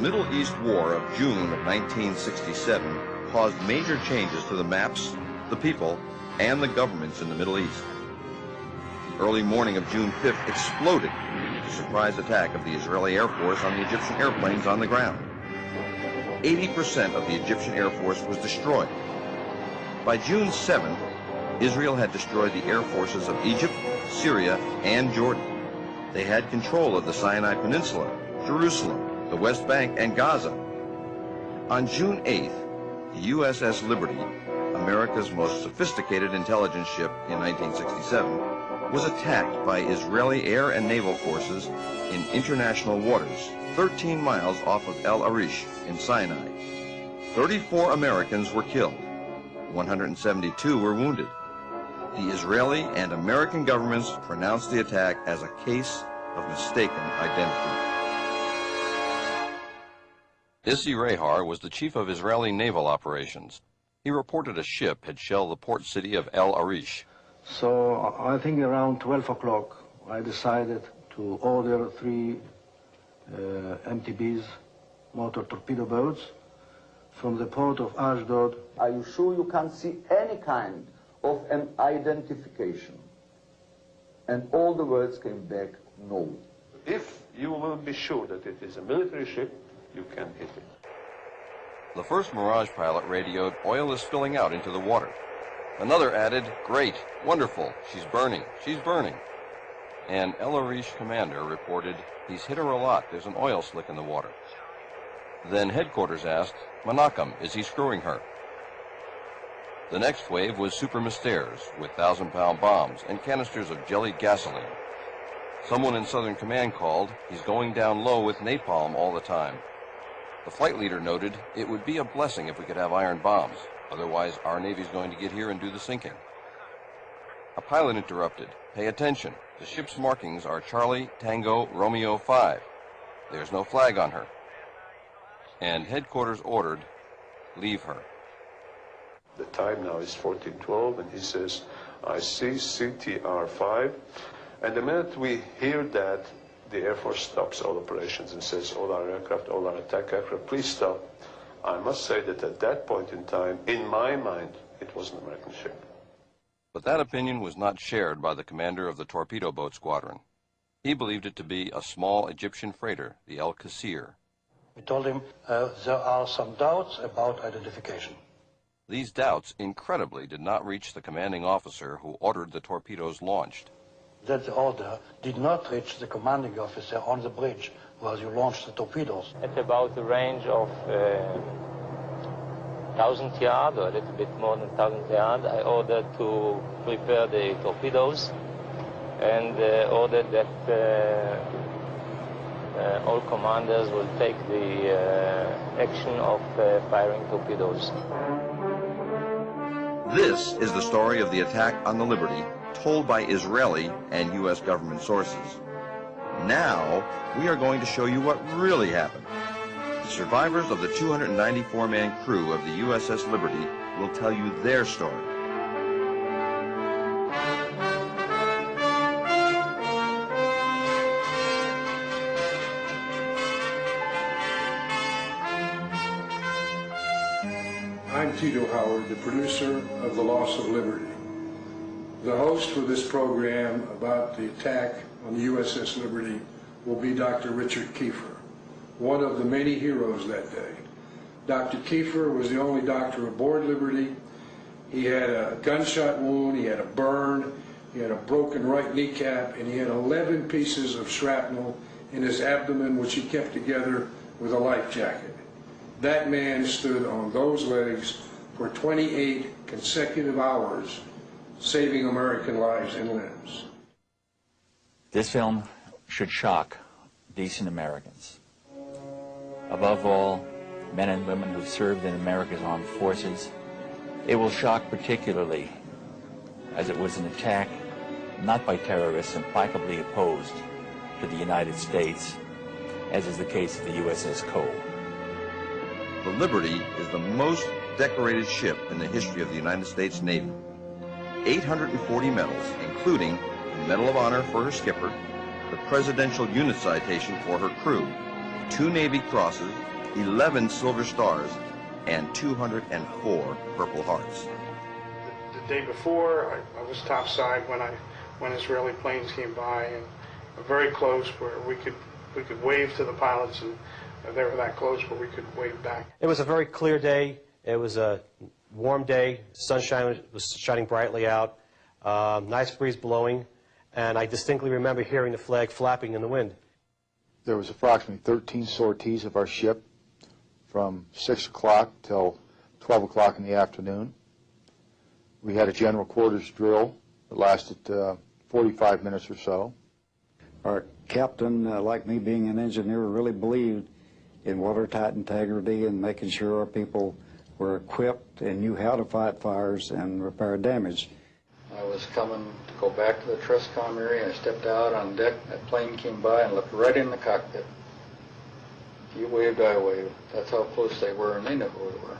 Middle East War of June of 1967 caused major changes to the maps, the people, and the governments in the Middle East. The early morning of June 5th exploded with the surprise attack of the Israeli Air Force on the Egyptian airplanes on the ground. 80% of the Egyptian Air Force was destroyed. By June 7th, Israel had destroyed the air forces of Egypt, Syria, and Jordan. They had control of the Sinai Peninsula, Jerusalem, the West Bank, and Gaza. On June 8th, the USS Liberty, America's most sophisticated intelligence ship in 1967, was attacked by Israeli air and naval forces in international waters, 13 miles off of El Arish in Sinai. 34 Americans were killed. 172 were wounded. The Israeli and American governments pronounced the attack as a case of mistaken identity. Issi Rehar was the chief of Israeli naval operations. He reported a ship had shelled the port city of El Arish. So I think around 12 o'clock, I decided to order 3 MTBs, motor torpedo boats, from the port of Ashdod. Are you sure you can't see any kind of an identification? And all the words came back, no. If you will be sure that it is a military ship, you can hit it. The first Mirage pilot radioed, "Oil is spilling out into the water." Another added, "Great, wonderful, she's burning, she's burning." And El Arish commander reported, "He's hit her a lot, there's an oil slick in the water." Then headquarters asked, "Menachem, is he screwing her?" The next wave was super Mysteres with 1,000-pound bombs and canisters of jellied gasoline. Someone in Southern Command called, "He's going down low with napalm all the time." The flight leader noted, "It would be a blessing if we could have iron bombs. Otherwise, our Navy's going to get here and do the sinking." A pilot interrupted, "Pay attention. The ship's markings are Charlie, Tango, Romeo 5. There's no flag on her." And headquarters ordered, "Leave her." The time now is 14:12, and he says, "I see CTR 5. And the minute we hear that, the Air Force stops all operations and says, "All our aircraft, all our attack aircraft, please stop." I must say that at that point in time, in my mind, it was an American ship. But that opinion was not shared by the commander of the torpedo boat squadron. He believed it to be a small Egyptian freighter, the El Qasir. We told him there are some doubts about identification. These doubts, incredibly, did not reach the commanding officer who ordered the torpedoes launched. That the order did not reach the commanding officer on the bridge where you launched the torpedoes. At about a range of 1,000 yards, or a little bit more than 1,000 yards, I ordered to prepare the torpedoes and ordered that all commanders will take the action of firing torpedoes. This is the story of the attack on the Liberty, told by Israeli and U.S. government sources. Now, we are going to show you what really happened. The survivors of the 294-man crew of the USS Liberty will tell you their story. I'm Tito Howard, the producer of The Loss of Liberty. The host for this program about the attack on the USS Liberty will be Dr. Richard Kiefer, one of the many heroes that day. Dr. Kiefer was the only doctor aboard Liberty. He had a gunshot wound, he had a burn, he had a broken right kneecap, and he had 11 pieces of shrapnel in his abdomen, which he kept together with a life jacket. That man stood on those legs for 28 consecutive hours, saving American lives and limbs. This film should shock decent Americans. Above all, men and women who served in America's armed forces. It will shock particularly as it was an attack not by terrorists implacably opposed to the United States, as is the case of the USS Cole. The Liberty is the most decorated ship in the history of the United States Navy. 840 medals, including the Medal of Honor for her skipper, the Presidential Unit Citation for her crew, 2 Navy Crosses, 11 silver stars, and 204 Purple Hearts. The day before, I was topside when Israeli planes came by, and very close where we could wave to the pilots, and they were that close where we could wave back. It was a very clear day. It was a warm day. Sunshine was shining brightly out. Nice breeze blowing, and I distinctly remember hearing the flag flapping in the wind. There was approximately 13 sorties of our ship from 6 o'clock till 12 o'clock in the afternoon. We had a general quarters drill that lasted 45 minutes or so. Our captain, like me being an engineer, really believed in watertight integrity and making sure our people were equipped and knew how to fight fires and repair damage. I was coming to go back to the truss comm area, and I stepped out on deck. That plane came by and looked right in the cockpit. If you waved, I waved. That's how close they were, and they knew who we were.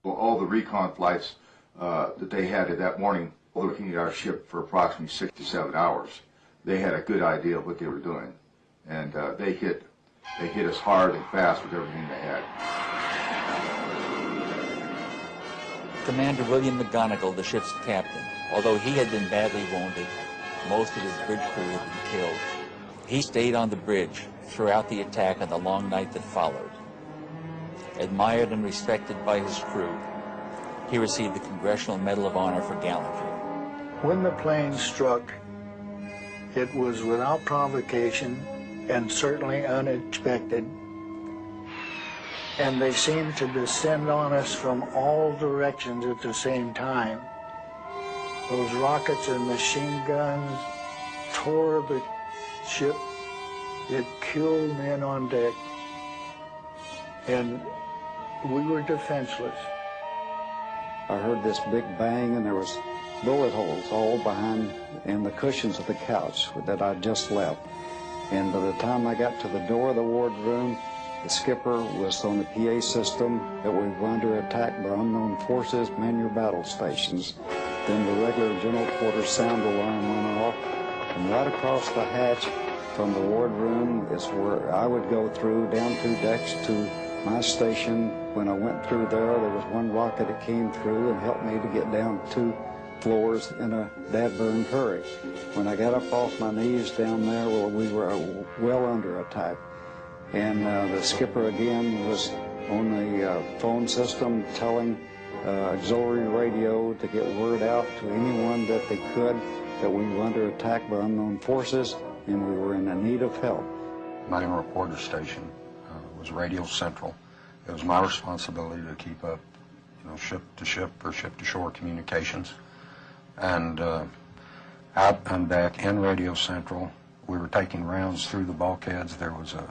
Well, all the recon flights that they had that morning, looking at our ship for approximately 6 to 7 hours, they had a good idea of what they were doing, and they hit us hard and fast with everything they had. Commander William McGonigal, the ship's captain, although he had been badly wounded, most of his bridge crew had been killed. He stayed on the bridge throughout the attack and the long night that followed. Admired and respected by his crew, he received the Congressional Medal of Honor for gallantry. When the plane struck, it was without provocation and certainly unexpected. And they seemed to descend on us from all directions at the same time. Those rockets and machine guns tore the ship. It killed men on deck. And we were defenseless. I heard this big bang, and there was bullet holes all behind in the cushions of the couch that I'd just left. And by the time I got to the door of the wardroom, the skipper was on the PA system that we were under attack by unknown forces, man your battle stations. Then the regular general quarters sound alarm went off, and right across the hatch from the wardroom is where I would go through, down 2 decks to my station. When I went through there was one rocket that came through and helped me to get down 2 floors in a dad-burned hurry. When I got up off my knees down there, well, we were well under attack. And the skipper again was on the phone system telling auxiliary radio to get word out to anyone that they could that we were under attack by unknown forces and we were in need of help. My reporter station was Radio Central. It was my responsibility to keep up, ship-to-ship or ship-to-shore communications. And out on deck in Radio Central, we were taking rounds through the bulkheads. There was a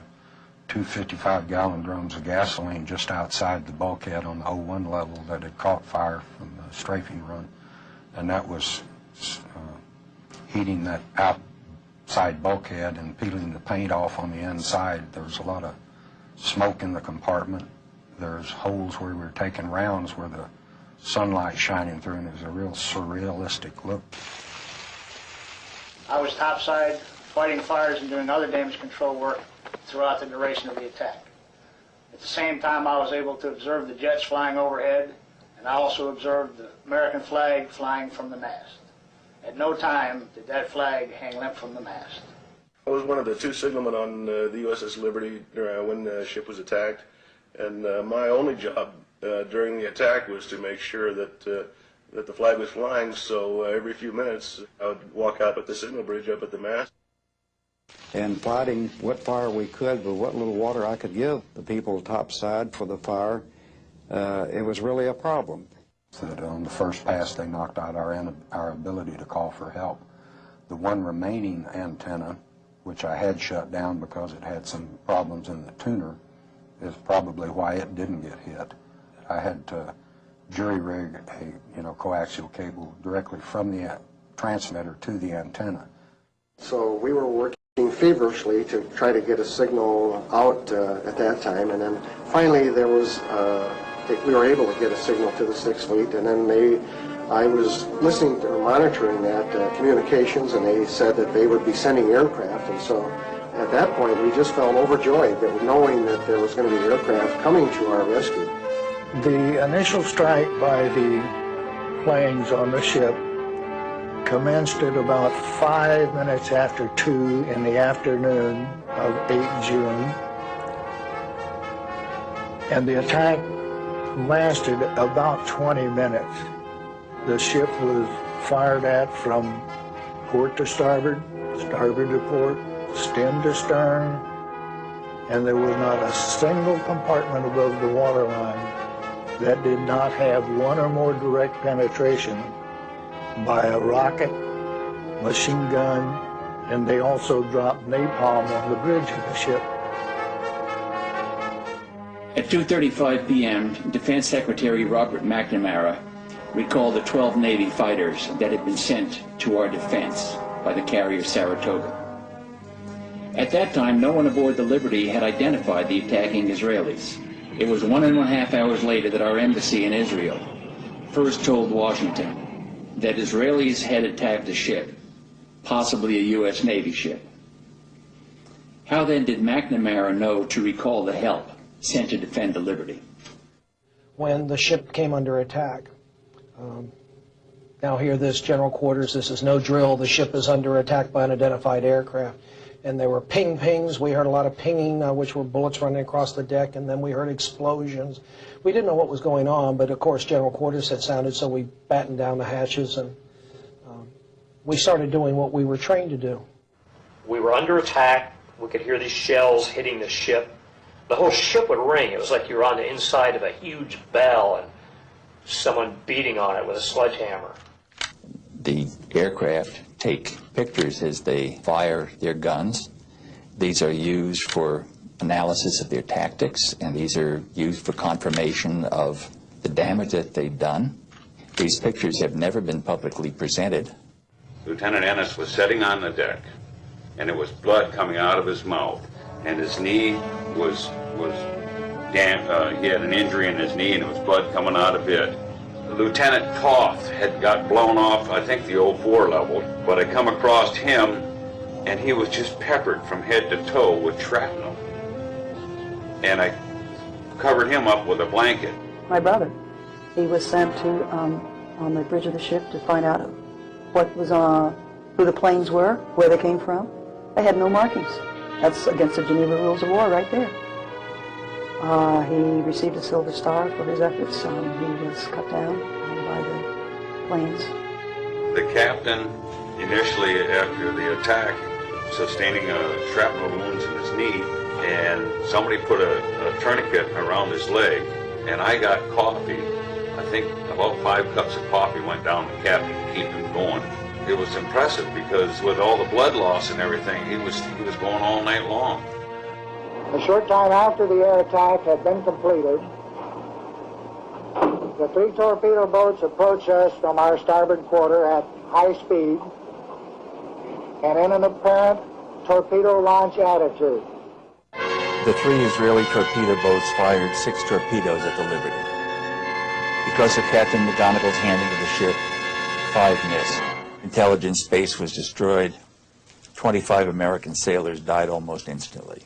2 55-gallon drums of gasoline just outside the bulkhead on the 01 level that had caught fire from the strafing run, and that was heating that outside bulkhead and peeling the paint off on the inside. There was a lot of smoke in the compartment. There's holes where we were taking rounds where the sunlight shining through, and it was a real surrealistic look. I was topside fighting fires and doing other damage control work throughout the duration of the attack. At the same time, I was able to observe the jets flying overhead, and I also observed the American flag flying from the mast. At no time did that flag hang limp from the mast. I was one of the 2 signalmen on the USS Liberty when the ship was attacked, and my only job during the attack was to make sure that the flag was flying, so every few minutes I would walk out at the signal bridge up at the mast. And fighting what fire we could with what little water I could give the people topside for the fire, it was really a problem. That on the first pass they knocked out our ability to call for help. The one remaining antenna, which I had shut down because it had some problems in the tuner, is probably why it didn't get hit. I had to jury rig a coaxial cable directly from the transmitter to the antenna. So we were working feverishly to try to get a signal out at that time, and then finally there was we were able to get a signal to the 6th Fleet, and then I was listening or monitoring that communications, and they said that they would be sending aircraft, and so at that point, we just felt overjoyed that knowing that there was going to be aircraft coming to our rescue. The initial strike by the planes on the ship commenced at about 5 minutes after 2 in the afternoon of 8 June. And the attack lasted about 20 minutes. The ship was fired at from port to starboard, starboard to port, stem to stern, and there was not a single compartment above the waterline that did not have one or more direct penetration by a rocket, machine gun, and they also dropped napalm on the bridge of the ship. At 2:35 p.m., Defense Secretary Robert McNamara recalled the 12 Navy fighters that had been sent to our defense by the carrier Saratoga. At that time, no one aboard the Liberty had identified the attacking Israelis. It was 1.5 hours later that our embassy in Israel first told Washington that Israelis had attacked a ship, possibly a U.S. Navy ship. How then did McNamara know to recall the help sent to defend the Liberty? When the ship came under attack. Now hear this, General Quarters, this is no drill. The ship is under attack by unidentified aircraft. And there were pings. We heard a lot of pinging, which were bullets running across the deck, and then we heard explosions. We didn't know what was going on, but of course General Quarters had sounded, so we battened down the hatches, and we started doing what we were trained to do. We were under attack. We could hear these shells hitting the ship. The whole ship would ring. It was like you were on the inside of a huge bell and someone beating on it with a sledgehammer. The aircraft take pictures as they fire their guns. These are used for analysis of their tactics, and these are used for confirmation of the damage that they've done. These pictures have never been publicly presented. Lieutenant Ennis was sitting on the deck, and it was blood coming out of his mouth, and his knee was damp. He had an injury in his knee, and it was blood coming out of it. Lieutenant Toth had got blown off, I think the 04 level, but I come across him, and he was just peppered from head to toe with shrapnel. And I covered him up with a blanket. My brother, he was sent to on the bridge of the ship to find out what was who the planes were, where they came from. They had no markings. That's against the Geneva Rules of War right there. He received a Silver Star for his efforts. He was cut down by the planes. The captain, initially after the attack, sustaining shrapnel wounds in his knee, and somebody put a tourniquet around his leg, and I got coffee. I think about 5 cups of coffee went down the captain to keep him going. It was impressive because with all the blood loss and everything, he was going all night long. A short time after the air attack had been completed, the 3 torpedo boats approached us from our starboard quarter at high speed and in an apparent torpedo launch attitude. The 3 Israeli torpedo boats fired 6 torpedoes at the Liberty. Because of Captain McGonagall's handling of the ship, 5 missed. Intelligence base was destroyed. 25 American sailors died almost instantly.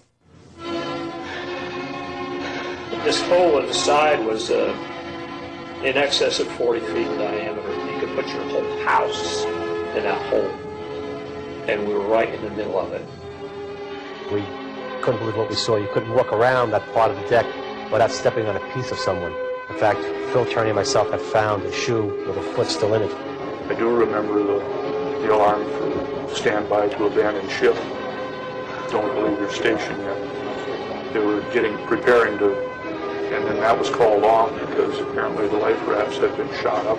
This hole in the side was in excess of 40 feet in diameter. You could put your whole house in that hole. And we were right in the middle of it. We couldn't believe what we saw. You couldn't walk around that part of the deck without stepping on a piece of someone. In fact, Phil Turney and myself had found a shoe with a foot still in it. I do remember the alarm for standby to abandon ship. Don't believe your station yet. They were preparing to, and then that was called off because apparently the life rafts had been shot up.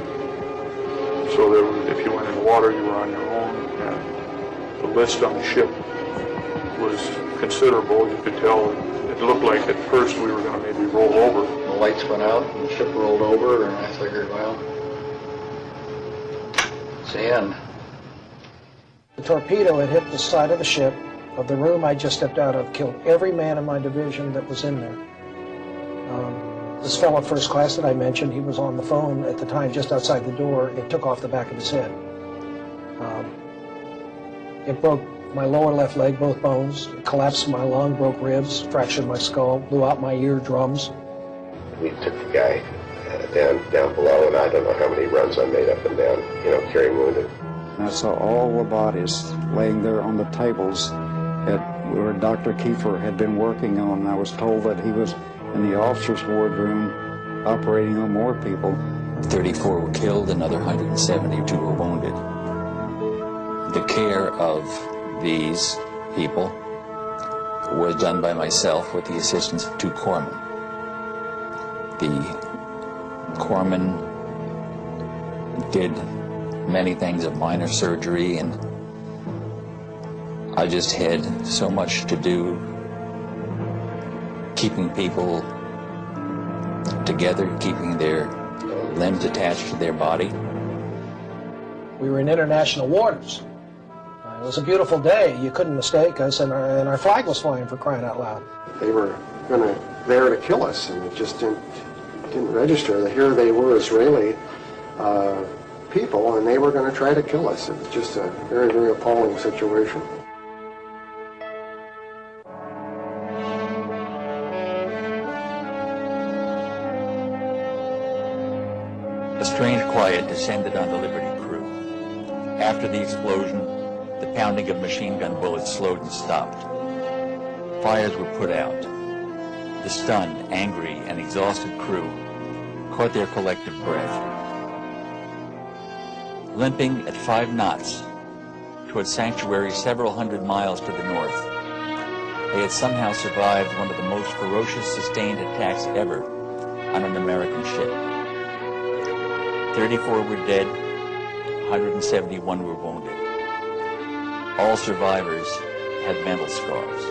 So there was, if you went in the water, you were on your own, and the list on the ship was considerable. You could tell it looked like at first we were going to maybe roll over. The lights went out and the ship rolled over, and I figured, well, it's the end. The torpedo had hit the side of the ship, of the room I just stepped out of, killed every man in my division that was in there. This fellow first class that I mentioned, he was on the phone at the time just outside the door. It took off the back of his head. It broke my lower left leg, both bones, collapsed my lung, broke ribs, fractured my skull, blew out my eardrums. We took the guy down below, and I don't know how many runs I made up and down, carrying wounded. And I saw all the bodies laying there on the tables where Dr. Kiefer had been working on. And I was told that he was in the officers' wardroom operating on more people. 34 were killed, another 172 were wounded. The care of these people was done by myself with the assistance of 2 corpsmen. The corpsmen did many things of minor surgery, and I just had so much to do keeping people together, keeping their limbs attached to their body. We were in international waters. It was a beautiful day. You couldn't mistake us, and our flag was flying, for crying out loud. They were there to kill us, and it just didn't register that here they were Israeli people, and they were going to try to kill us. It was just a very, very appalling situation. A strange quiet descended on the Liberty crew. After the explosion, the pounding of machine gun bullets slowed and stopped. Fires were put out. The stunned, angry, and exhausted crew caught their collective breath. Limping at 5 knots toward sanctuary several hundred miles to the north, they had somehow survived one of the most ferocious sustained attacks ever on an American ship. 34 were dead, 171 were wounded. All survivors had mental scars.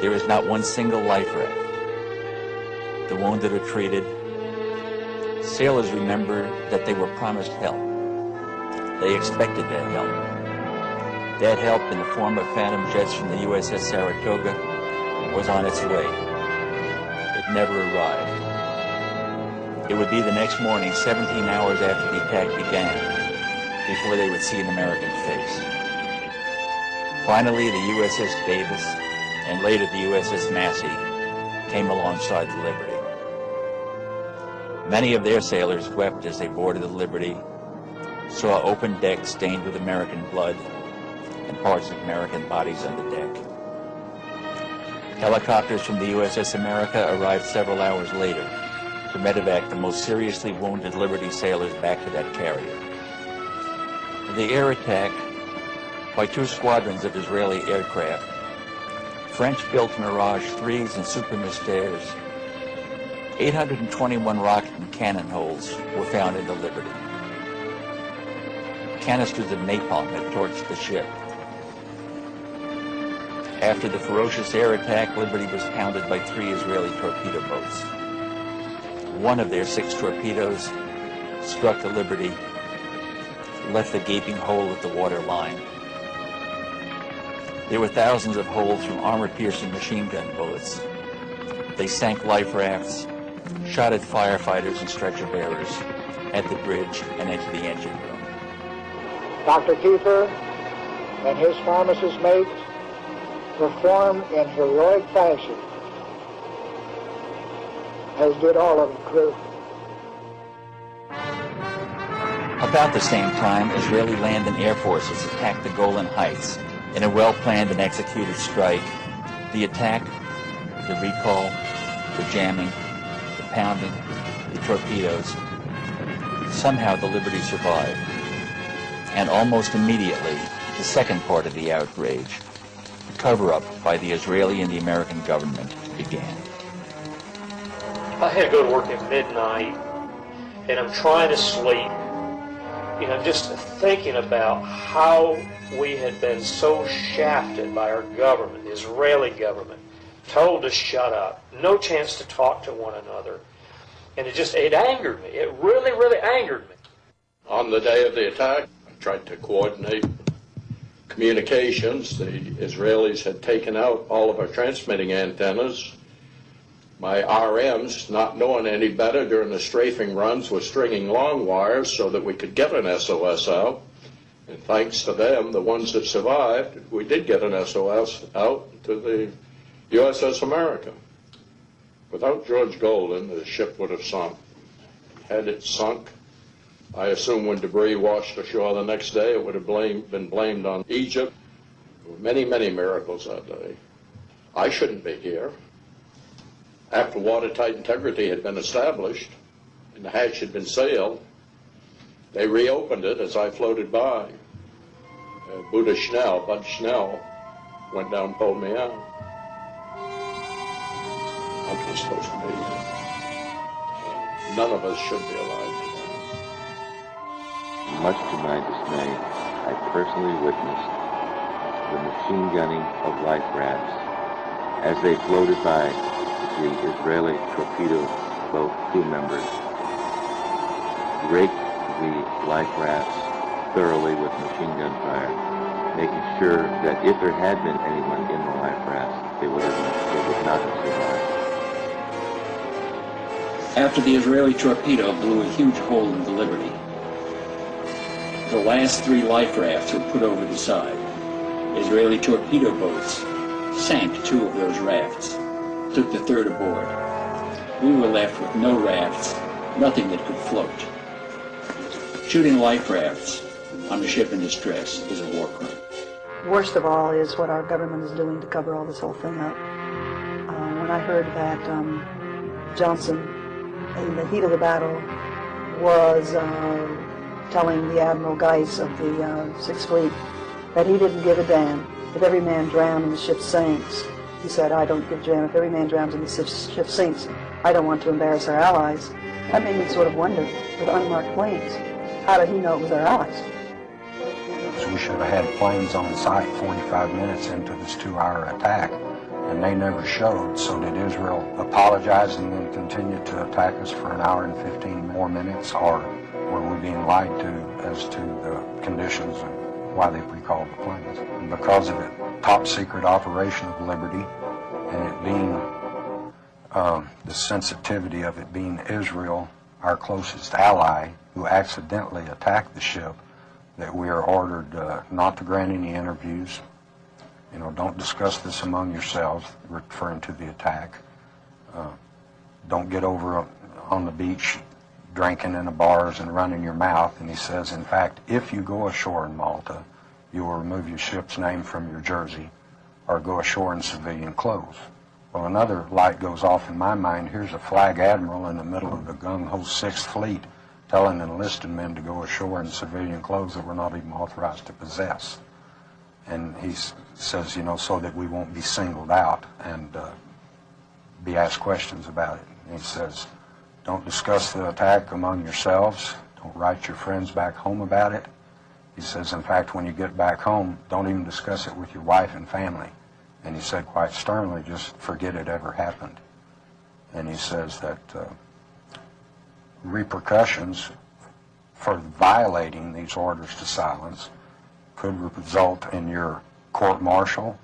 There is not one single life raft. The wounded are treated. Sailors remember that they were promised help. They expected that help. That help, in the form of phantom jets from the USS Saratoga, was on its way. It never arrived. It would be the next morning, 17 hours after the attack began, before they would see an American face. Finally, the USS Davis, and later the USS Massey, came alongside the Liberty. Many of their sailors wept as they boarded the Liberty, saw open decks stained with American blood, and parts of American bodies on the deck. Helicopters from the USS America arrived several hours later to medevac the most seriously wounded Liberty sailors back to that carrier. The air attack by 2 squadrons of Israeli aircraft, French-built Mirage 3s and Super Mystères, 821 rocket and cannon holes were found in the Liberty. Canisters of napalm had torched the ship. After the ferocious air attack, Liberty was pounded by 3 Israeli torpedo boats. One of their 6 torpedoes struck the Liberty, left a gaping hole at the water line. There were thousands of holes from armor-piercing machine gun bullets. They sank life rafts, shot at firefighters and stretcher bearers, at the bridge and into the engine room. Dr. Kiefer and his pharmacist mates performed in heroic fashion, as did all of the crew. About the same time, Israeli land and air forces attacked the Golan Heights in a well-planned and executed strike. The attack, the recall, the jamming, the pounding, the torpedoes. Somehow the Liberty survived. And almost immediately, the second part of the outrage, the cover-up by the Israeli and the American government, began. I had to go to work at midnight, and I'm trying to sleep. Just thinking about how we had been so shafted by our government, the Israeli government, told to shut up, no chance to talk to one another. And it angered me. It really, really angered me. On the day of the attack, I tried to coordinate communications. The Israelis had taken out all of our transmitting antennas. My RMs, not knowing any better during the strafing runs, were stringing long wires so that we could get an SOS out. And thanks to them, the ones that survived, we did get an SOS out to the USS America. Without George Golden, the ship would have sunk. Had it sunk, I assume when debris washed ashore the next day, it would have been blamed on Egypt. There were many, many miracles that day. I shouldn't be here. After watertight integrity had been established and the hatch had been sealed, they reopened it as I floated by. Bud Schnell, went down and pulled me out. I'm just supposed to be here. None of us should be alive today. Much to my dismay, I personally witnessed the machine gunning of life rafts as they floated by the Israeli torpedo boat crew members, raked the life rafts thoroughly with machine gun fire, making sure that if there had been anyone in the life rafts, they would not have survived. After the Israeli torpedo blew a huge hole in the Liberty, the last 3 life rafts were put over the side. Israeli torpedo boats sank 2 of those rafts, took the 3rd aboard. We were left with no rafts, nothing that could float. Shooting life rafts on a ship in distress is a war crime. Worst of all is what our government is doing to cover all this whole thing up. When I heard that Johnson, in the heat of the battle, was telling the Admiral Geis of the 6th Fleet that he didn't give a damn if every man drowned and the ship sinks. He said, I don't give a damn if every man drowns and the ship sinks. I don't want to embarrass our allies. That made me sort of wonder, with unmarked planes, how did he know it was our allies? We should have had planes on site 45 minutes into this 2-hour attack, and they never showed. So did Israel apologize and then continue to attack us for an hour and 15 more minutes, or were we being lied to as to the conditions and why they recalled the planes? And because of the top secret operation of Liberty and it being the sensitivity of it being Israel, our closest ally, who accidentally attacked the ship, that we are ordered not to grant any interviews. You know, don't discuss this among yourselves, referring to the attack. Don't get over on the beach drinking in the bars and running your mouth. And he says, in fact, if you go ashore in Malta, you will remove your ship's name from your jersey or go ashore in civilian clothes. Well, another light goes off in my mind. Here's a flag admiral in the middle of the gung-ho 6th Fleet telling enlisted men to go ashore in civilian clothes that we're not even authorized to possess. And he says, you know, so that we won't be singled out and be asked questions about it. And he says, don't discuss the attack among yourselves. Don't write your friends back home about it. He says, in fact, when you get back home, don't even discuss it with your wife and family. And he said quite sternly, just forget it ever happened. And he says that repercussions for violating these orders to silence could result in your court-martial,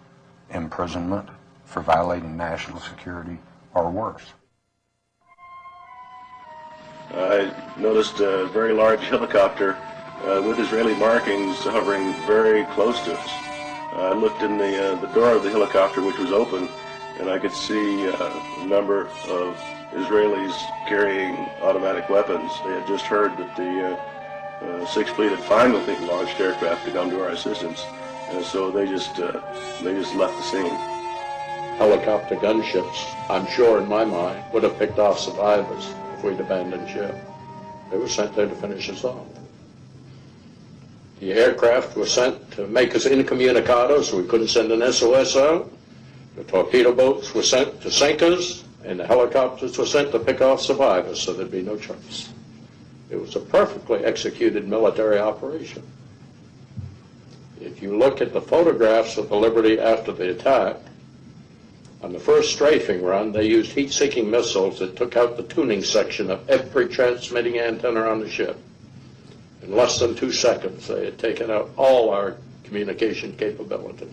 imprisonment for violating national security, or worse. I noticed a very large helicopter with Israeli markings hovering very close to us. I looked in the door of the helicopter, which was open, and I could see a number of Israelis carrying automatic weapons. They had just heard that the 6th Fleet had finally launched aircraft to come to our assistance, and so they just left the scene. Helicopter gunships, I'm sure in my mind, would have picked off survivors if we'd abandoned ship. They were sent there to finish us off. The aircraft were sent to make us incommunicado so we couldn't send an SOS out. The torpedo boats were sent to sink us, and the helicopters were sent to pick off survivors so there'd be no trace. It was a perfectly executed military operation. If you look at the photographs of the Liberty after the attack, on the first strafing run, they used heat-seeking missiles that took out the tuning section of every transmitting antenna on the ship. In less than 2 seconds, they had taken out all our communication capability.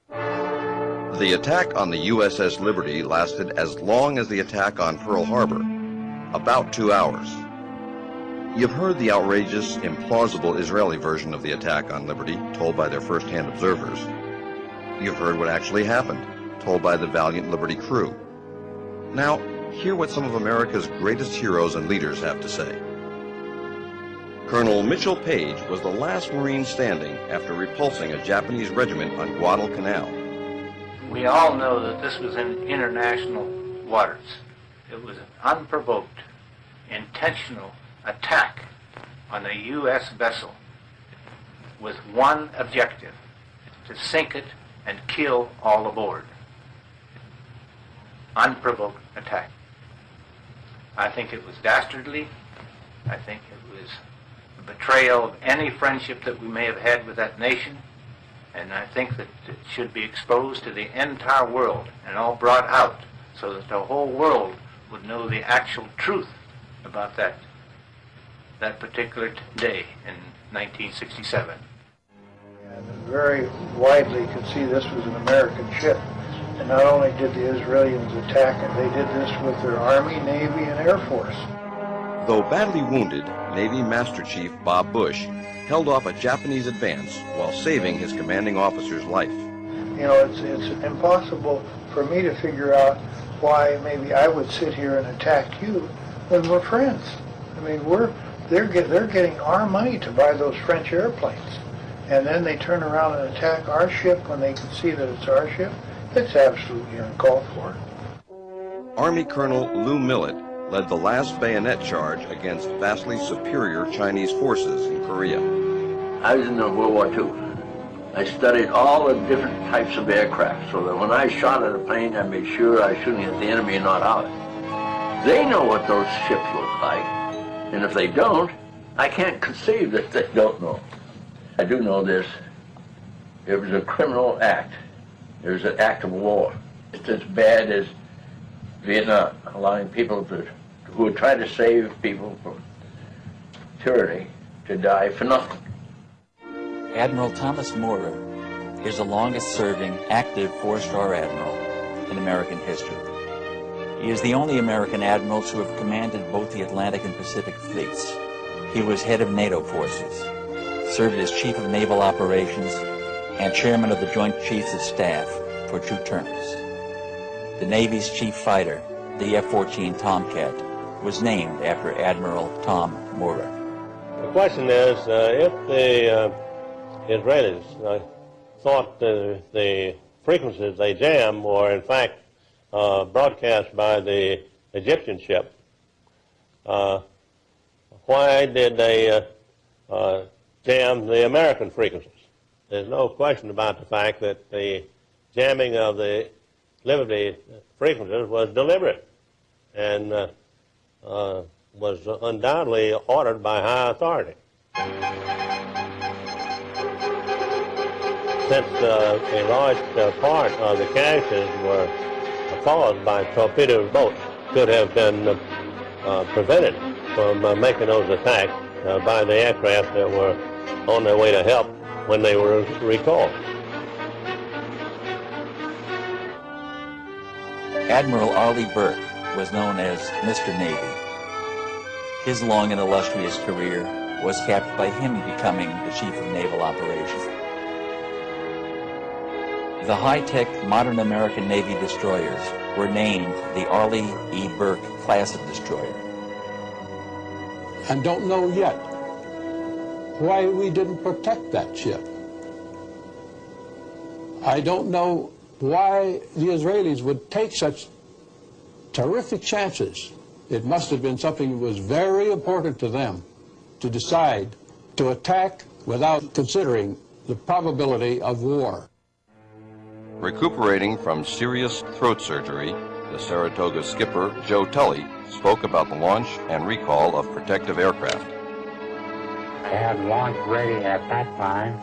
The attack on the USS Liberty lasted as long as the attack on Pearl Harbor, about 2 hours. You've heard the outrageous, implausible Israeli version of the attack on Liberty, told by their first-hand observers. You've heard what actually happened, told by the valiant Liberty crew. Now, hear what some of America's greatest heroes and leaders have to say. Colonel Mitchell Page was the last Marine standing after repulsing a Japanese regiment on Guadalcanal. We all know that this was in international waters. It was an unprovoked, intentional attack on a U.S. vessel with one objective: to sink it and kill all aboard. Unprovoked attack. I think it was dastardly. I think it was a betrayal of any friendship that we may have had with that nation, and I think that it should be exposed to the entire world and all brought out so that the whole world would know the actual truth about that particular day in 1967. And very widely could see this was an American ship. And not only did the Israelis attack it, they did this with their Army, Navy, and Air Force. Though badly wounded, Navy Master Chief Bob Bush held off a Japanese advance while saving his commanding officer's life. You know, it's impossible for me to figure out why maybe I would sit here and attack you when we're friends. I mean, they're getting our money to buy those French airplanes, and then they turn around and attack our ship when they can see that it's our ship. It's absolutely uncalled for. Army Colonel Lou Millett led the last bayonet charge against vastly superior Chinese forces in Korea. I was in World War II. I studied all the different types of aircraft so that when I shot at a plane, I made sure I was shooting at the enemy and not ours. They know what those ships look like, and if they don't, I can't conceive that they don't know. I do know this. It was a criminal act. It was an act of war. It's as bad as Vietnam, allowing people who would try to save people from tyranny to die for nothing. Admiral Thomas Moorer is the longest-serving active four-star admiral in American history. He is the only American admiral to have commanded both the Atlantic and Pacific fleets. He was head of NATO forces, served as Chief of Naval Operations, and Chairman of the Joint Chiefs of Staff for 2 terms. The Navy's chief fighter, the F-14 Tomcat, was named after Admiral Tom Moorer. The question is, if the Israelis thought the frequencies they jammed were in fact broadcast by the Egyptian ship, why did they jam the American frequencies? There's no question about the fact that the jamming of the Liberty frequencies was deliberate and was undoubtedly ordered by high authority. Since a large part of the crashes were caused by torpedo boats, could have been prevented from making those attacks by the aircraft that were on their way to help when they were recalled. Admiral Arleigh Burke was known as Mr. Navy. His long and illustrious career was capped by him becoming the Chief of Naval Operations. The high-tech modern American Navy destroyers were named the Arleigh E. Burke class of destroyer. And don't know yet why we didn't protect that ship. I don't know why the Israelis would take such terrific chances. It must have been something that was very important to them to decide to attack without considering the probability of war. Recuperating from serious throat surgery, the Saratoga skipper, Joe Tully, spoke about the launch and recall of protective aircraft. I had launch ready at that time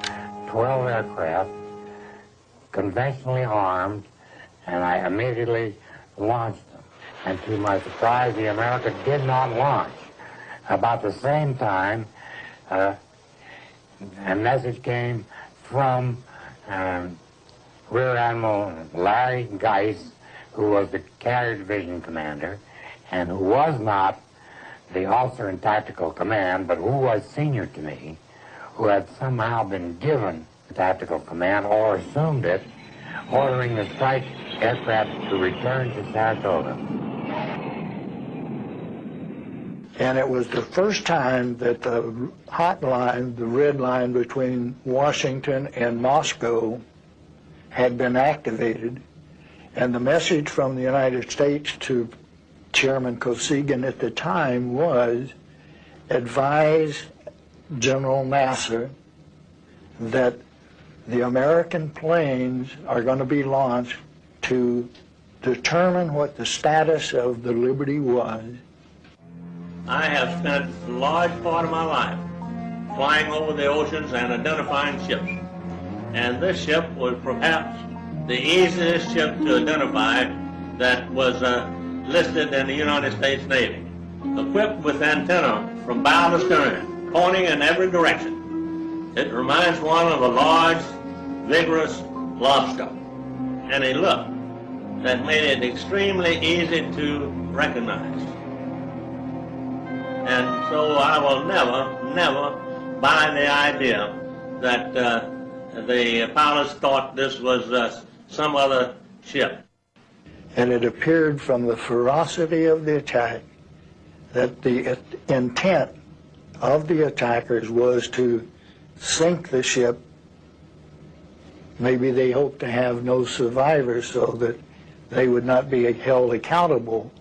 12 aircraft, conventionally armed, and I immediately launched them. And to my surprise, the America did not launch. About the same time, a message came from Rear Admiral Larry Geis, who was the Carrier Division commander, and who was not the officer in tactical command, but who was senior to me, who had somehow been given tactical command or assumed it, ordering the strike aircraft to return to Saratoga. And it was the first time that the hot line, the red line between Washington and Moscow, had been activated. And the message from the United States to Chairman Kosygin at the time was, advise General Nasser that the American planes are going to be launched to determine what the status of the Liberty was. I have spent a large part of my life flying over the oceans and identifying ships. And this ship was perhaps the easiest ship to identify that was listed in the United States Navy. Equipped with antenna from bow to stern, pointing in every direction. It reminds one of a large, vigorous lobster. And a look that made it extremely easy to recognize. And so I will never buy the idea that the pilots thought this was some other ship. And it appeared from the ferocity of the attack that the intent of the attackers was to sink the ship. Maybe they hoped to have no survivors so that they would not be held accountable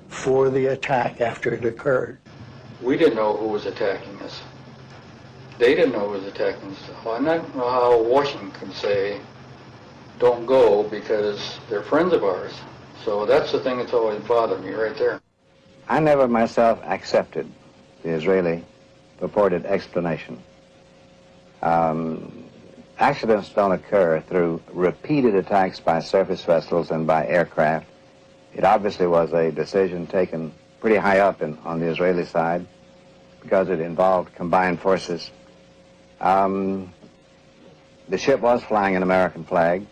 for the attack after it occurred. We didn't know who was attacking us. They didn't know who was attacking us. I don't know how Washington can say, don't go, because they're friends of ours. So that's the thing that's always bothered me right there. I never myself accepted the Israeli purported explanation. Accidents don't occur through repeated attacks by surface vessels and by aircraft. It obviously was a decision taken pretty high up on the Israeli side because it involved combined forces. The ship was flying an American flag.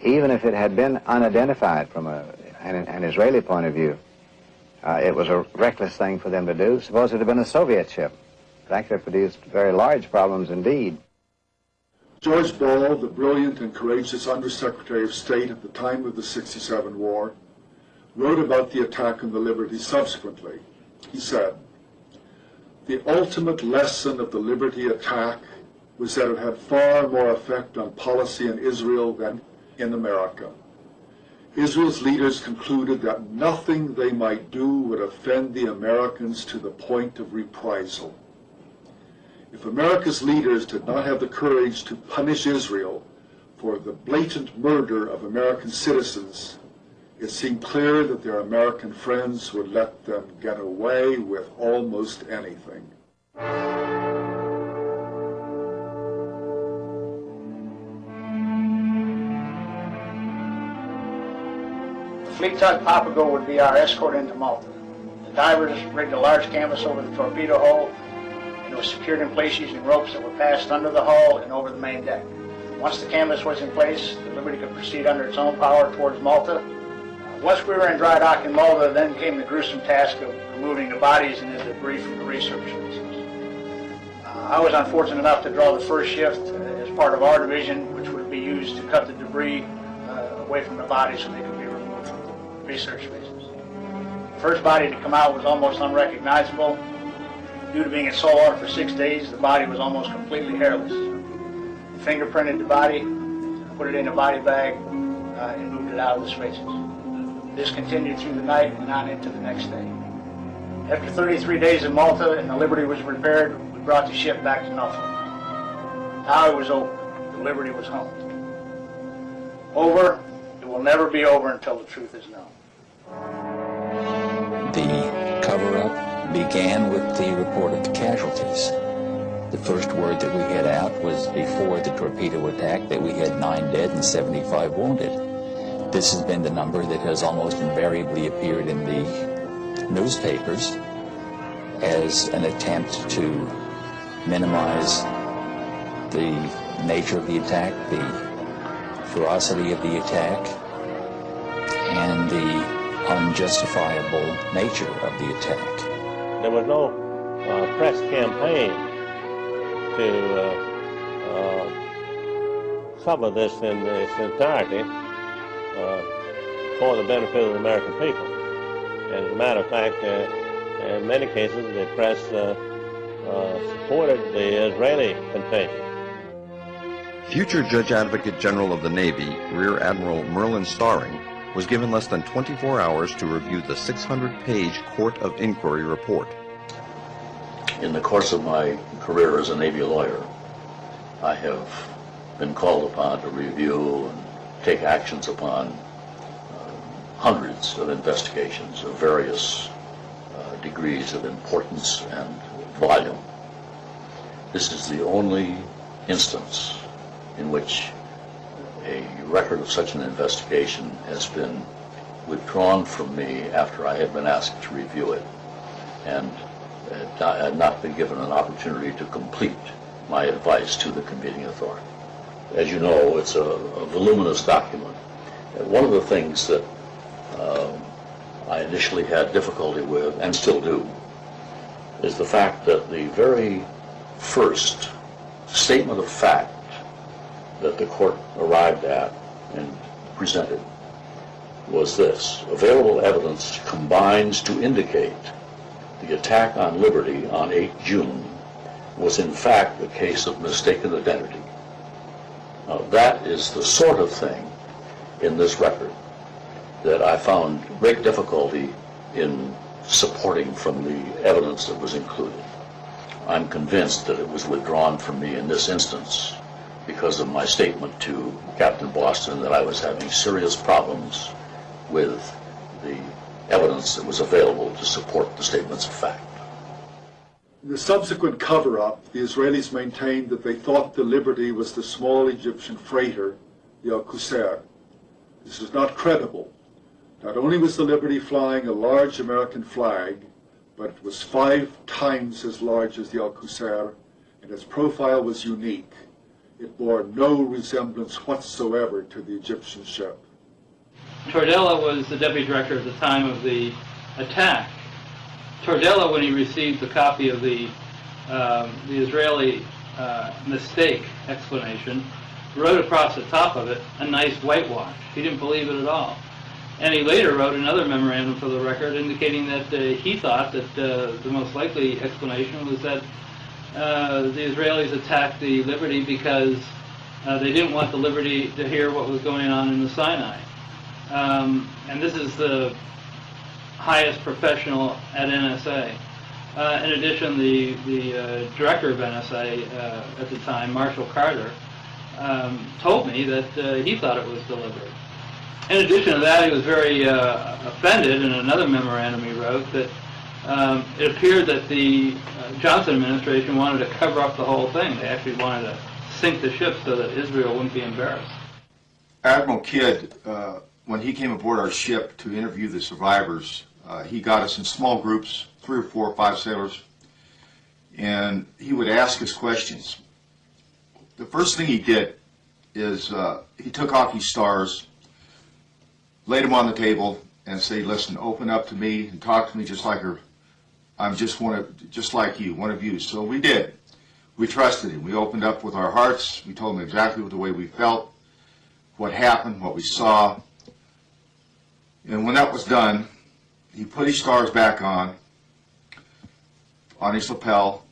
Even if it had been unidentified from an Israeli point of view, it was a reckless thing for them to do. Suppose it had been a Soviet ship. It actually produced very large problems indeed. George Ball, the brilliant and courageous Undersecretary of State at the time of the '67 war, wrote about the attack on the Liberty subsequently. He said, "The ultimate lesson of the Liberty attack was that it had far more effect on policy in Israel than in America. Israel's leaders concluded that nothing they might do would offend the Americans to the point of reprisal. If America's leaders did not have the courage to punish Israel for the blatant murder of American citizens, it seemed clear that their American friends would let them get away with almost anything." Fleet tug Papago would be our escort into Malta. The divers rigged a large canvas over the torpedo hull, and it was secured in place using ropes that were passed under the hull and over the main deck. Once the canvas was in place, the Liberty could proceed under its own power towards Malta. Once we were in dry dock in Malta, then came the gruesome task of removing the bodies and the debris from the research vessels. I was unfortunate enough to draw the first shift as part of our division, which would be used to cut the debris away from the bodies so they could be removed from the research vessels. The first body to come out was almost unrecognizable. Due to being in salt water for 6 days, the body was almost completely hairless. We fingerprinted the body, put it in a body bag, and moved it out of the spaces. This continued through the night and on into the next day. After 33 days in Malta and the Liberty was repaired, we brought the ship back to Norfolk. Now it was open. The Liberty was home. Over. It will never be over until the truth is known. The cover-up began with the report of the casualties. The first word that we had out was before the torpedo attack that we had 9 dead and 75 wounded. This has been the number that has almost invariably appeared in the newspapers as an attempt to minimize the nature of the attack, the ferocity of the attack, and the unjustifiable nature of the attack. There was no press campaign to cover this in its entirety for the benefit of the American people. As a matter of fact, in many cases, the press supported the Israeli contention. Future Judge Advocate General of the Navy, Rear Admiral Merlin Starring, was given less than 24 hours to review the 600-page Court of Inquiry report. In the course of my career as a Navy lawyer, I have been called upon to review and take actions upon hundreds of investigations of various degrees of importance and volume. This is the only instance in which a record of such an investigation has been withdrawn from me after I had been asked to review it and had not been given an opportunity to complete my advice to the convening authority. As you know, it's a voluminous document. And one of the things that I initially had difficulty with, and still do, is the fact that the very first statement of fact that the court arrived at and presented was this: available evidence combines to indicate the attack on Liberty on 8 June was in fact a case of mistaken identity. Now, that is the sort of thing in this record that I found great difficulty in supporting from the evidence that was included. I'm convinced that it was withdrawn from me in this instance because of my statement to Captain Boston that I was having serious problems with the evidence that was available to support the statements of fact. In the subsequent cover-up, the Israelis maintained that they thought the Liberty was the small Egyptian freighter, the Al-Qusair. This is not credible. Not only was the Liberty flying a large American flag, but it was 5 times as large as the Al-Qusair, and its profile was unique. It bore no resemblance whatsoever to the Egyptian ship. Tordella was the deputy director at the time of the attack. Tordella, when he received the copy of the Israeli mistake explanation, wrote across the top of it a nice whitewash. He didn't believe it at all. And he later wrote another memorandum for the record indicating that he thought that the most likely explanation was that the Israelis attacked the Liberty because they didn't want the Liberty to hear what was going on in the Sinai. And this is the highest professional at NSA. In addition, the director of NSA at the time, Marshall Carter, told me that he thought it was deliberate. In addition to that, he was very offended in another memorandum he wrote that it appeared that the Johnson administration wanted to cover up the whole thing. They actually wanted to sink the ship so that Israel wouldn't be embarrassed. Admiral Kidd, when he came aboard our ship to interview the survivors, he got us in small groups, 3 or 4 or 5 sailors, and he would ask us questions. The first thing he did is he took off his stars, laid them on the table, and said, "Listen, open up to me and talk to me just like her. I'm just like you, one of you." So we did. We trusted him. We opened up with our hearts. We told him exactly the way we felt, what happened, what we saw. And when that was done, he put his stars back on his lapel,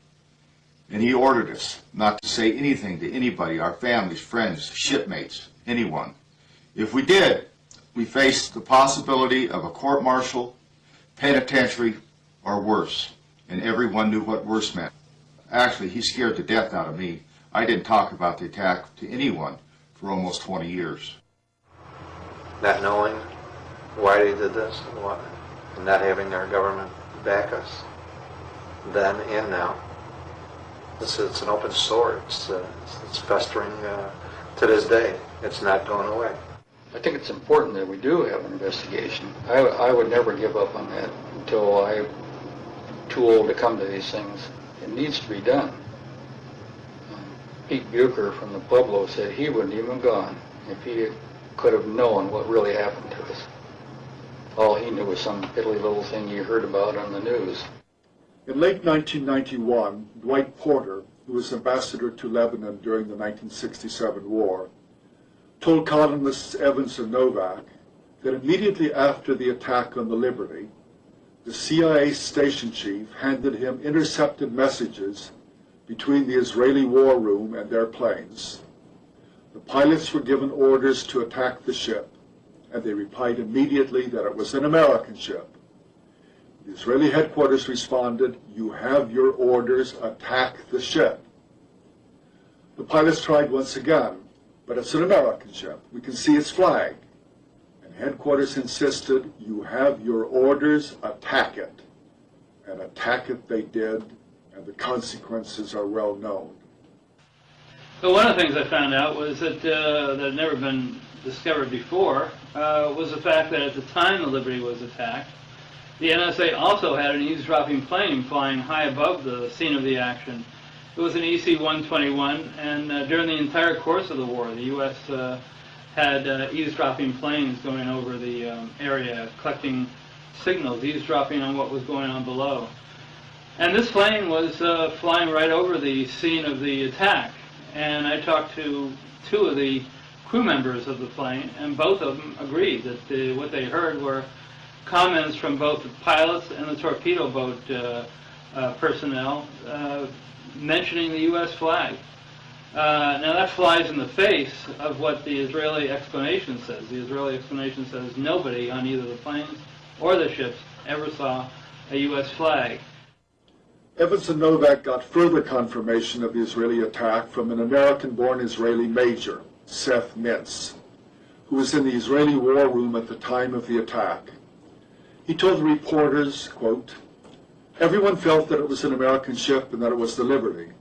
and he ordered us not to say anything to anybody, our families, friends, shipmates, anyone. If we did, we faced the possibility of a court-martial, penitentiary, or worse, and everyone knew what worse meant. Actually, he scared the death out of me. I didn't talk about the attack to anyone for almost 20 years. Not knowing why they did this, and not having our government back us, then and now. It's an open sore. It's festering to this day. It's not going away. I think it's important that we do have an investigation. I would never give up on that until I'm too old to come to these things. It needs to be done. Pete Bucher from the Pueblo said he wouldn't even have gone if he could have known what really happened to us. All he knew was some piddly little thing he heard about on the news. In late 1991, Dwight Porter, who was ambassador to Lebanon during the 1967 war, told columnists Evans and Novak that immediately after the attack on the Liberty, the CIA station chief handed him intercepted messages between the Israeli war room and their planes. The pilots were given orders to attack the ship, and they replied immediately that it was an American ship. The Israeli headquarters responded, "You have your orders, attack the ship." The pilots tried once again, "But it's an American ship. We can see its flag." And headquarters insisted, "You have your orders, attack it." And attack it they did, and the consequences are well known. So one of the things I found out was that had never been discovered before was the fact that at the time the Liberty was attacked, the NSA also had an eavesdropping plane flying high above the scene of the action. It was an EC-121, and during the entire course of the war, the U.S. Had eavesdropping planes going over the area, collecting signals, eavesdropping on what was going on below. And this plane was flying right over the scene of the attack. And I talked to two of the crew members of the plane, and both of them agreed that what they heard were comments from both the pilots and the torpedo boat personnel mentioning the U.S. flag. Now that flies in the face of what the Israeli explanation says. The Israeli explanation says nobody on either the planes or the ships ever saw a U.S. flag. Evans and Novak got further confirmation of the Israeli attack from an American-born Israeli major, Seth Mintz, who was in the Israeli war room at the time of the attack. He told the reporters, quote, "Everyone felt that it was an American ship and that it was the Liberty.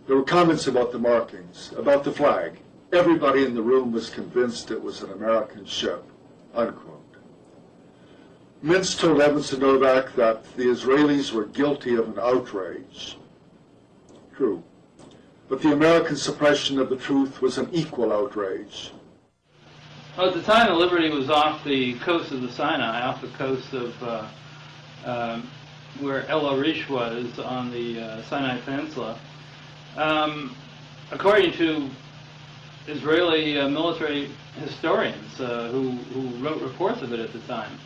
There were comments about the markings, about the flag. Everybody in the room was convinced it was an American ship," unquote. Mintz told Evans and Novak that the Israelis were guilty of an outrage. True. But the American suppression of the truth was an equal outrage. Well, at the time, the Liberty was off the coast of the Sinai, off the coast of where El Arish was on the Sinai Peninsula. According to Israeli military historians who wrote reports of it at the time,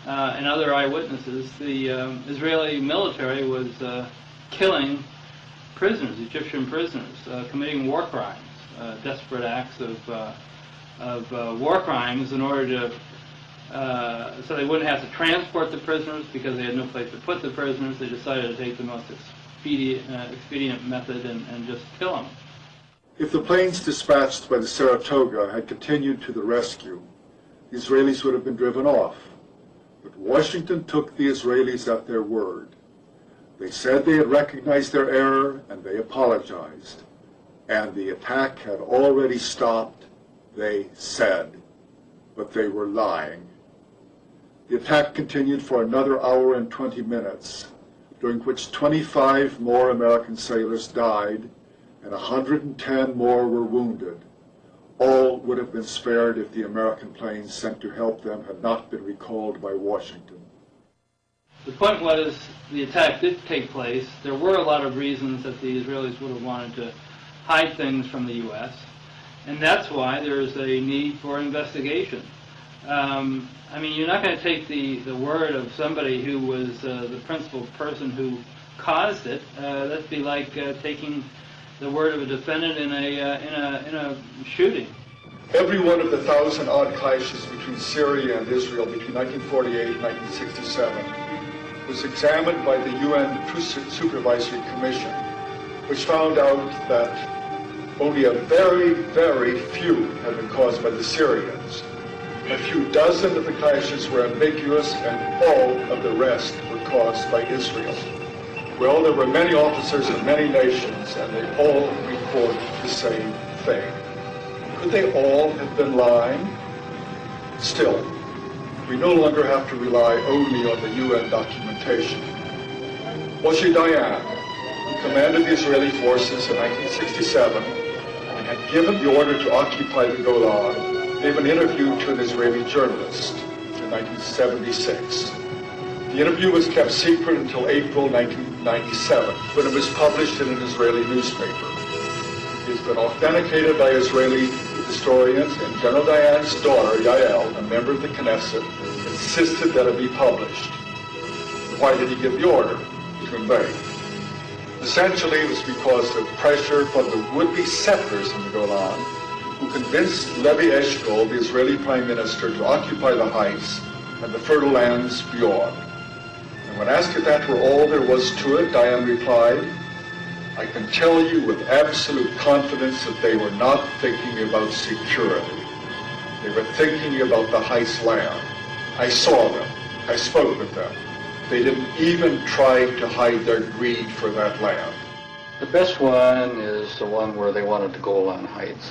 and other eyewitnesses, the Israeli military was killing prisoners, Egyptian prisoners, committing war crimes, desperate acts of war crimes in order to, so they wouldn't have to transport the prisoners because they had no place to put the prisoners. They decided to take the most expedient method and just kill them. If the planes dispatched by the Saratoga had continued to the rescue, the Israelis would have been driven off. But Washington took the Israelis at their word. They said they had recognized their error and they apologized. And the attack had already stopped, they said, but they were lying. The attack continued for another hour and 20 minutes, during which 25 more American sailors died and 110 more were wounded. All would have been spared if the American planes sent to help them had not been recalled by Washington. The point was the attack did take place. There were a lot of reasons that the Israelis would have wanted to hide things from the U.S., and that's why there is a need for investigation. I mean, you're not going to take the word of somebody who was the principal person who caused it. That'd be like taking the word of a defendant in a shooting. Every one of the 1,000-odd clashes between Syria and Israel between 1948 and 1967 was examined by the UN Truth Supervisory Commission, which found out that only a very, very few had been caused by the Syrians. A few dozen of the clashes were ambiguous, and all of the rest were caused by Israel. Well, there were many officers of many nations, and they all reported the same thing. Could they all have been lying? Still, we no longer have to rely only on the UN documentation. Moshe Dayan, who commanded the Israeli forces in 1967 and had given the order to occupy the Golan, gave an interview to an Israeli journalist in 1976. The interview was kept secret until April 1997, when it was published in an Israeli newspaper. It has been authenticated by Israeli historians, and General Dayan's daughter, Yael, a member of the Knesset, insisted that it be published. Why did he give the order? To convey. Essentially, it was because of pressure from the would-be settlers in the Golan, who convinced Levi Eshkol, the Israeli prime minister, to occupy the heights and the fertile lands beyond. And when asked if that were all there was to it, Dayan replied, "I can tell you with absolute confidence that they were not thinking about security. They were thinking about the heights land. I saw them. I spoke with them. They didn't even try to hide their greed for that land." The best one is the one where they wanted to Golan Heights.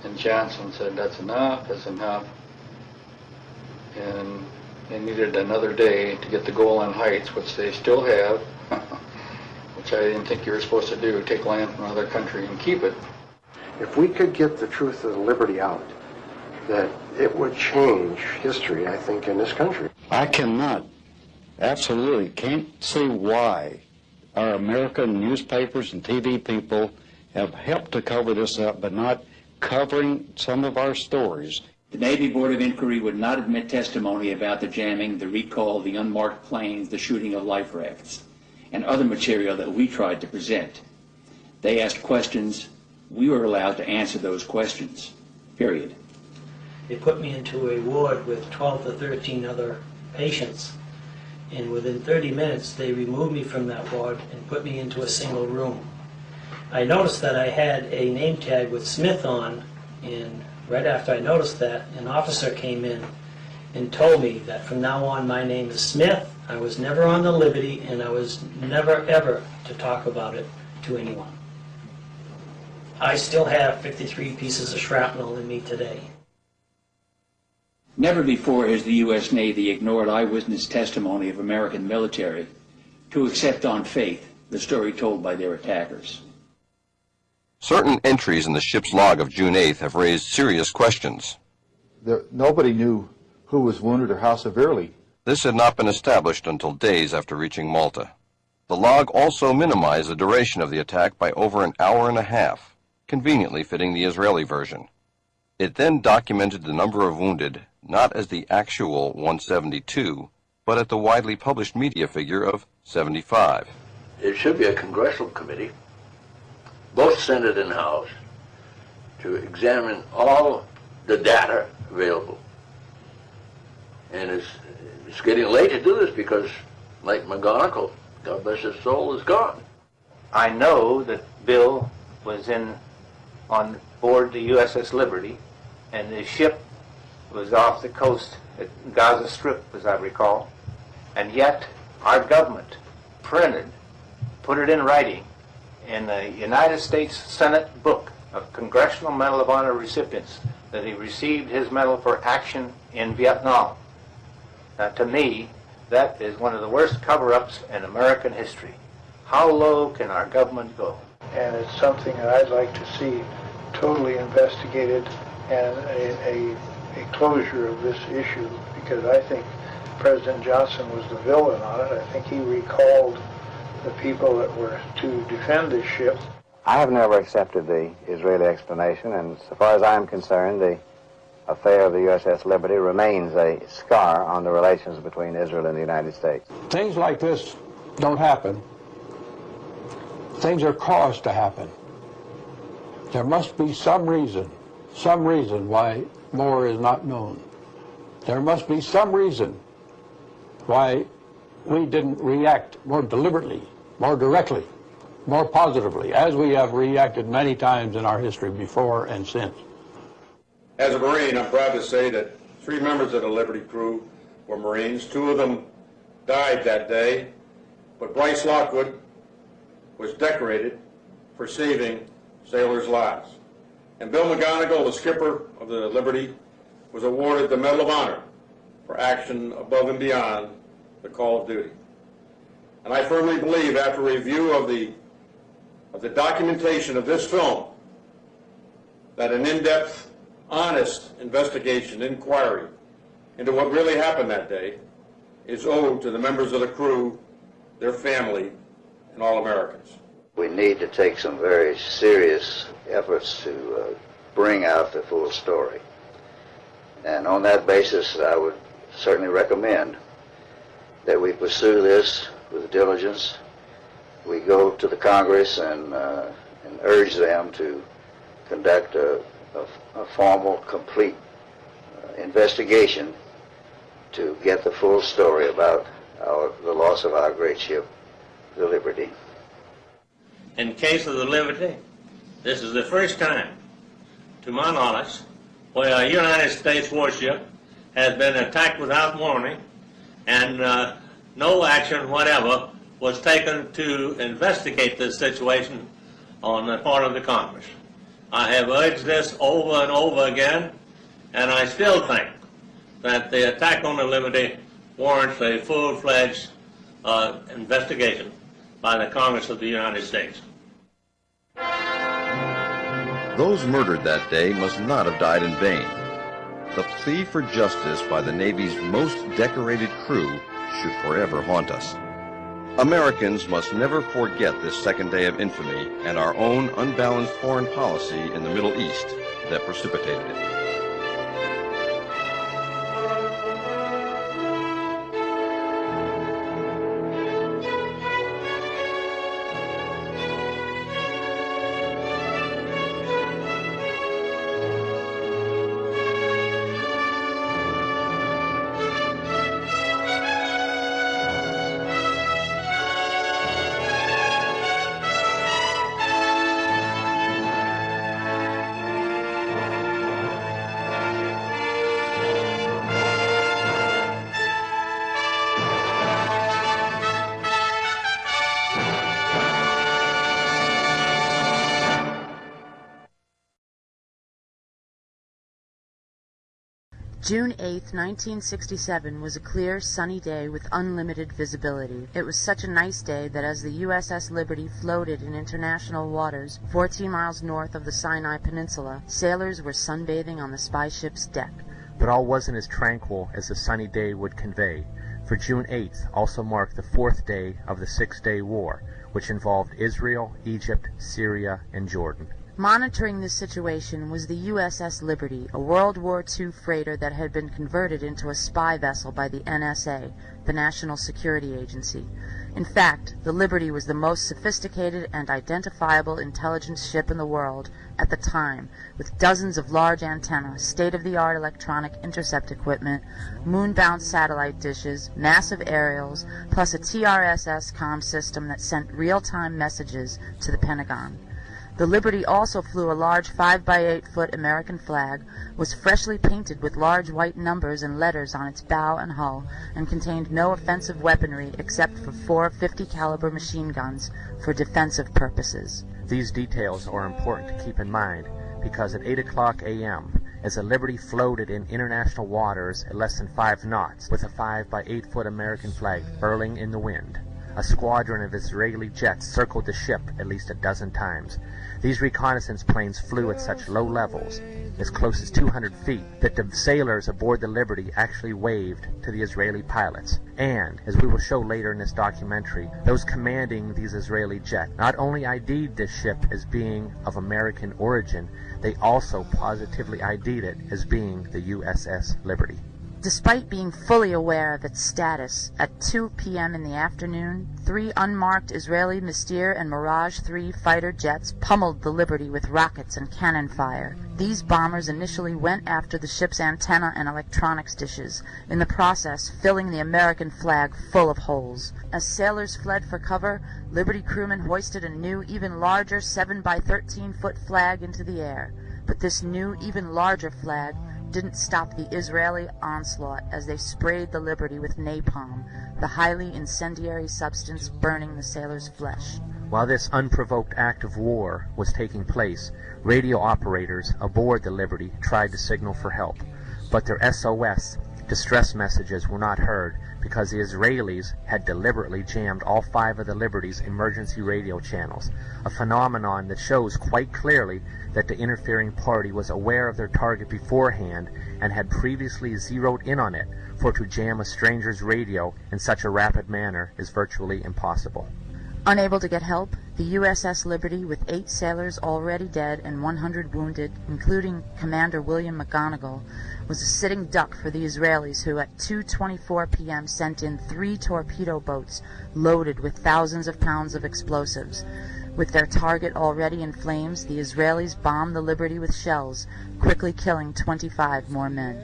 And Johnson said, that's enough. And they needed another day to get the Golan Heights, which they still have, which I didn't think you were supposed to do, take land from another country and keep it. If we could get the truth of the Liberty out, that it would change history, I think, in this country. I cannot, absolutely can't see why our American newspapers and TV people have helped to cover this up, but not covering some of our stories. The Navy Board of Inquiry would not admit testimony about the jamming, the recall, the unmarked planes, the shooting of life rafts, and other material that we tried to present. They asked questions. We were allowed to answer those questions, period. They put me into a ward with 12 to 13 other patients, and within 30 minutes they removed me from that ward and put me into a single room. I noticed that I had a name tag with Smith on, and right after I noticed that, an officer came in and told me that from now on my name is Smith, I was never on the Liberty, and I was never ever to talk about it to anyone. I still have 53 pieces of shrapnel in me today. Never before has the U.S. Navy ignored eyewitness testimony of American military to accept on faith the story told by their attackers. Certain entries in the ship's log of June 8th have raised serious questions. Nobody knew who was wounded or how severely. This had not been established until days after reaching Malta. The log also minimized the duration of the attack by over an hour and a half, conveniently fitting the Israeli version. It then documented the number of wounded not as the actual 172, but at the widely published media figure of 75. It should be a congressional committee, both Senate and House, to examine all the data available. And it's getting late to do this because, like McGonigal, God bless his soul, is gone. I know that Bill was on board the USS Liberty, and the ship was off the coast at Gaza Strip, as I recall, and yet our government put it in writing in the United States Senate book of Congressional Medal of Honor recipients that he received his medal for action in Vietnam. Now, to me, that is one of the worst cover-ups in American history. How low can our government go? And it's something that I'd like to see totally investigated and a closure of this issue, because I think President Johnson was the villain on it. I think he recalled the people that were to defend this ship. I have never accepted the Israeli explanation, and so far as I'm concerned, the affair of the USS Liberty remains a scar on the relations between Israel and the United States. Things like this don't happen. Things are caused to happen. There must be some reason why more is not known. There must be some reason why we didn't react more deliberately, more directly, more positively, as we have reacted many times in our history before and since. As a Marine, I'm proud to say that 3 members of the Liberty crew were Marines. 2 of them died that day, but Bryce Lockwood was decorated for saving sailors' lives. And Bill McGonigal, the skipper of the Liberty, was awarded the Medal of Honor for action above and beyond the call of duty. And I firmly believe, after review of the documentation of this film, that an in-depth, honest investigation, inquiry into what really happened that day is owed to the members of the crew, their family, and all Americans. We need to take some very serious efforts to bring out the full story. And on that basis, I would certainly recommend that we pursue this with diligence. We go to the Congress and urge them to conduct a formal, complete investigation to get the full story about the loss of our great ship, the Liberty. In case of the Liberty, this is the first time, to my knowledge, where a United States warship has been attacked without warning, and no action whatever was taken to investigate this situation on the part of the Congress. I have urged this over and over again, and I still think that the attack on the Liberty warrants a full-fledged investigation by the Congress of the United States. Those murdered that day must not have died in vain. The plea for justice by the Navy's most decorated crew should forever haunt us. Americans must never forget this second day of infamy and our own unbalanced foreign policy in the Middle East that precipitated it. June 8, 1967 was a clear, sunny day with unlimited visibility. It was such a nice day that as the USS Liberty floated in international waters 14 miles north of the Sinai Peninsula, sailors were sunbathing on the spy ship's deck. But all wasn't as tranquil as the sunny day would convey, for June 8th also marked the fourth day of the Six-Day War, which involved Israel, Egypt, Syria, and Jordan. Monitoring this situation was the USS Liberty, a World War II freighter that had been converted into a spy vessel by the NSA, the National Security Agency. In fact, the Liberty was the most sophisticated and identifiable intelligence ship in the world at the time, with dozens of large antennas, state-of-the-art electronic intercept equipment, moon-bound satellite dishes, massive aerials, plus a TRSS comm system that sent real-time messages to the Pentagon. The Liberty also flew a large 5-by-8-foot American flag, was freshly painted with large white numbers and letters on its bow and hull, and contained no offensive weaponry except for 4 50-caliber machine guns for defensive purposes. These details are important to keep in mind because at 8 o'clock a.m., as the Liberty floated in international waters at less than 5 knots with a 5-by-8-foot American flag furling in the wind, a squadron of Israeli jets circled the ship at least a dozen times. These reconnaissance planes flew at such low levels, as close as 200 feet, that the sailors aboard the Liberty actually waved to the Israeli pilots. And, as we will show later in this documentary, those commanding these Israeli jets not only ID'd this ship as being of American origin, they also positively ID'd it as being the USS Liberty. Despite being fully aware of its status, at 2 p.m. in the afternoon, 3 unmarked Israeli Mystir and Mirage 3 fighter jets pummeled the Liberty with rockets and cannon fire. These bombers initially went after the ship's antenna and electronics dishes, in the process filling the American flag full of holes. As sailors fled for cover, Liberty crewmen hoisted a new, even larger 7-by-13-foot flag into the air. But this new, even larger flag didn't stop the Israeli onslaught as they sprayed the Liberty with napalm, the highly incendiary substance burning the sailors' flesh. While this unprovoked act of war was taking place, radio operators aboard the Liberty tried to signal for help, but their SOS distress messages were not heard because the Israelis had deliberately jammed all 5 of the Liberty's emergency radio channels, a phenomenon that shows quite clearly that the interfering party was aware of their target beforehand and had previously zeroed in on it, for to jam a stranger's radio in such a rapid manner is virtually impossible. Unable to get help, the USS Liberty, with 8 sailors already dead and 100 wounded, including Commander William McGonigal, was a sitting duck for the Israelis, who at 2:24 p.m. sent in 3 torpedo boats loaded with thousands of pounds of explosives. With their target already in flames, the Israelis bombed the Liberty with shells, quickly killing 25 more men.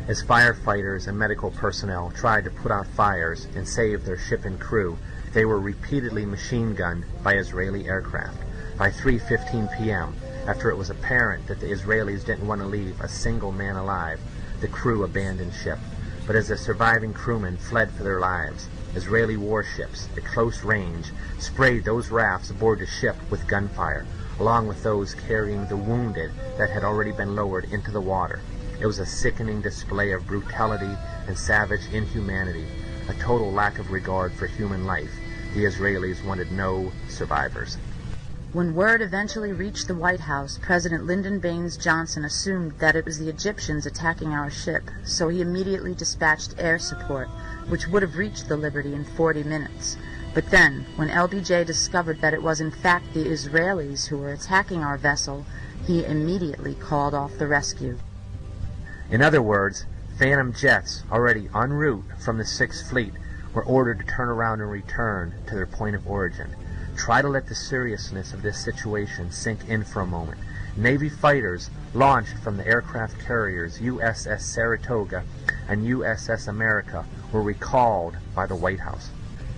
As firefighters and medical personnel tried to put out fires and save their ship and crew, they were repeatedly machine-gunned by Israeli aircraft. By 3:15 p.m., after it was apparent that the Israelis didn't want to leave a single man alive, the crew abandoned ship. But as the surviving crewmen fled for their lives, Israeli warships at close range sprayed those rafts aboard the ship with gunfire, along with those carrying the wounded that had already been lowered into the water. It was a sickening display of brutality and savage inhumanity, a total lack of regard for human life. The Israelis wanted no survivors. When word eventually reached the White House, President Lyndon Baines Johnson assumed that it was the Egyptians attacking our ship, so he immediately dispatched air support, which would have reached the Liberty in 40 minutes. But then, when LBJ discovered that it was in fact the Israelis who were attacking our vessel, he immediately called off the rescue. In other words, Phantom jets already en route from the 6th Fleet were ordered to turn around and return to their point of origin. Try to let the seriousness of this situation sink in for a moment. Navy fighters launched from the aircraft carriers USS Saratoga and USS America were recalled by the White House.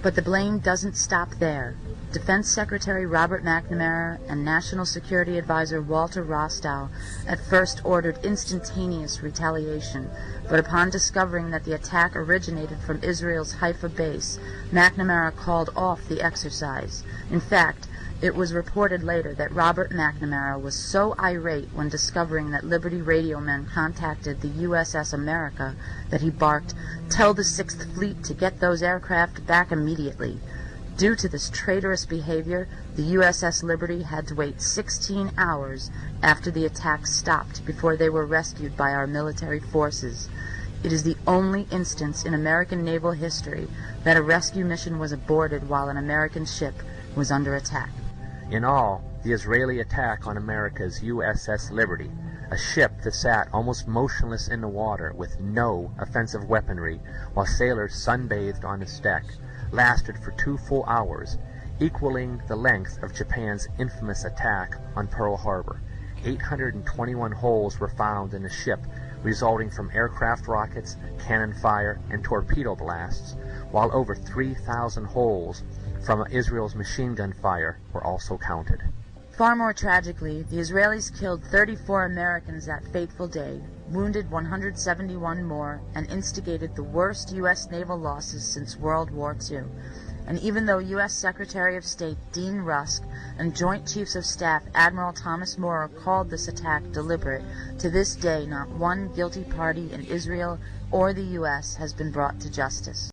But the blame doesn't stop there. Defense Secretary Robert McNamara and National Security Advisor Walter Rostow at first ordered instantaneous retaliation, but upon discovering that the attack originated from Israel's Haifa base, McNamara called off the exercise. In fact, it was reported later that Robert McNamara was so irate when discovering that Liberty radio men contacted the USS America that he barked, "Tell the 6th Fleet to get those aircraft back immediately." Due to this traitorous behavior, the USS Liberty had to wait 16 hours after the attack stopped before they were rescued by our military forces. It is the only instance in American naval history that a rescue mission was aborted while an American ship was under attack. In all, the Israeli attack on America's USS Liberty, a ship that sat almost motionless in the water with no offensive weaponry while sailors sunbathed on its deck, lasted for 2 full hours, equaling the length of Japan's infamous attack on Pearl Harbor. 821 holes were found in the ship, resulting from aircraft rockets, cannon fire, and torpedo blasts, while over 3,000 holes from Israel's machine gun fire were also counted. Far more tragically, the Israelis killed 34 Americans that fateful day, wounded 171 more, and instigated the worst U.S. naval losses since World War II. And even though U.S. Secretary of State Dean Rusk and Joint Chiefs of Staff Admiral Thomas Moore called this attack deliberate, to this day not one guilty party in Israel or the U.S. has been brought to justice.